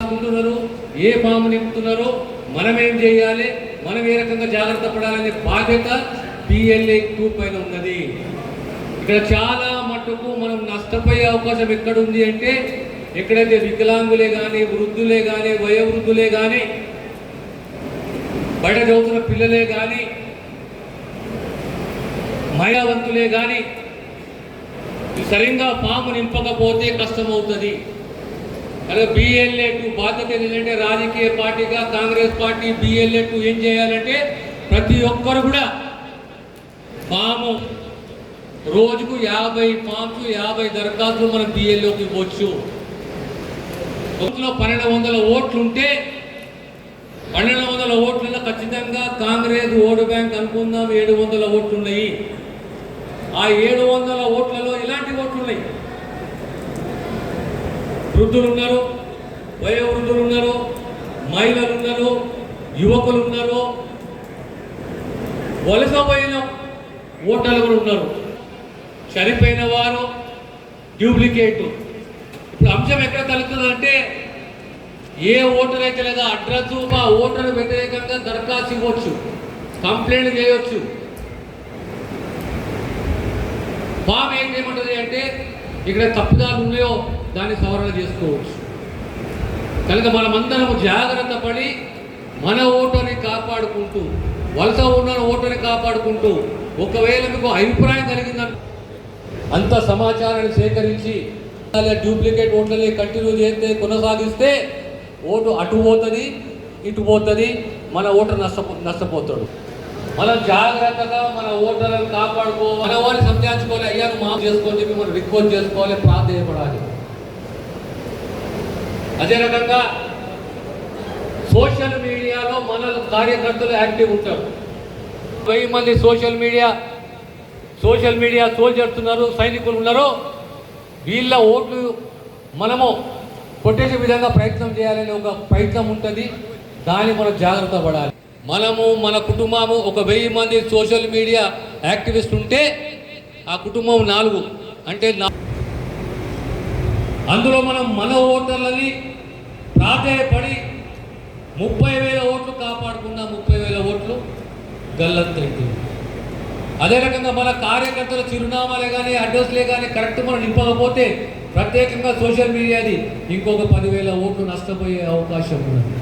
రాసుకుంటున్నారు, ఏ form నింపుతున్నారో, మనం ఏం చేయాలి, మనం ఏ రకంగా జాగ్రత్త పడాలనే బాధ్యత PLA 2 పైన ఉన్నది. ఇక్కడ చాలా మట్టుకు మనం నష్టపోయే అవకాశం ఎక్కడుంది అంటే, ఎక్కడైతే వికలాంగులే కానీ, వృద్ధులే కానీ, వయోవృద్ధులే కానీ, బయట చదువుతున్న పిల్లలే కానీ, మహిళావంతులే కానీ సరిగ్గా ఫామ్ నింపకపోతే కష్టమవుతుంది. అలాగే BLA 2 బాధ్యత ఏంటంటే, రాజకీయ పార్టీగా కాంగ్రెస్ పార్టీ BLA 2 ఏం చేయాలంటే, ప్రతి ఒక్కరు కూడా ఫాము రోజుకు 50 ఫామ్స్ 50 దరఖాస్తులు మనం BLAకి ఇవ్వచ్చు. 1200 ఓట్లు ఉంటే 1200 ఓట్లలో ఖచ్చితంగా కాంగ్రెస్ ఓటు బ్యాంక్ అనుకుందాం 700 ఓట్లు ఉన్నాయి. ఆ 700 ఓట్లలో ఇలాంటి ఓట్లు ఉన్నాయి. వృద్ధులు ఉన్నారు, వయోవృద్ధులు ఉన్నారు, మహిళలు ఉన్నారు, యువకులు ఉన్నారు, వలస పోయిన ఓటర్లు కూడా ఉన్నారు, చనిపోయిన వారు, డూప్లికేట్. ఇప్పుడు అంశం ఎక్కడ తగ్గుతుందంటే, ఏ ఓటర్ అయితే లేదా అడ్రస్ ఆ ఓటర్ వ్యతిరేకంగా దరఖాస్తు ఇవ్వచ్చు, కంప్లైంట్ చేయవచ్చు. ఫామ్ ఏం చేయమంటుంది అంటే, ఇక్కడ తప్పుదాలు ఉన్నాయో దాన్ని సవరణ చేసుకోవచ్చు. కనుక మనమందరం జాగ్రత్త పడి మన ఓటుని కాపాడుకుంటూ, వలస ఉన్న ఓటుని కాపాడుకుంటూ, ఒకవేళ మీకు అభిప్రాయం కలిగిందంటే అంత సమాచారాన్ని సేకరించి డూప్లికేట్ ఓట్లని కంటిన్యూ చేస్తే, కొనసాగిస్తే ఓటు అటు పోతుంది, ఇటు పోతుంది, మన ఓటర్ నష్టపోతాడు. మనం జాగ్రత్తగా మన ఓటర్లను కాపాడుకోవాలి, మన వారిని సంజాయించుకోవాలి. అయ్యా మాఫ్ చేసుకొని చెప్పి మనం రిక్వెస్ట్ చేసుకోవాలి, ప్రార్థయపడాలి. అదే రకంగా సోషల్ మీడియాలో మన కార్యకర్తలు యాక్టివ్ ఉంటారు. 1000 మంది సోషల్ మీడియా సోల్జర్స్ ఉన్నారు, సైనికులు ఉన్నారు. వీళ్ళ ఓట్లు మనము కొట్టేసే విధంగా ప్రయత్నం చేయాలని ఒక ప్రయత్నం ఉంటుంది. దాన్ని మనం జాగ్రత్త పడాలి. మనము మన కుటుంబము ఒక 1000 మంది సోషల్ మీడియా యాక్టివిస్ట్ ఉంటే ఆ కుటుంబం 4 అంటే అందులో మనం మన ఓటర్లని ప్రాధేయపడి 30,000 ఓట్లు కాపాడుకున్న 30,000 ఓట్లు గల్లంతైంది. అదే రకంగా మన కార్యకర్తల చిరునామాలే కానీ అడ్రస్లే కానీ కరెక్ట్ మనం నింపకపోతే ప్రత్యేకంగా సోషల్ మీడియాది ఇంకొక 10,000 ఓట్లు నష్టపోయే అవకాశం ఉన్నది.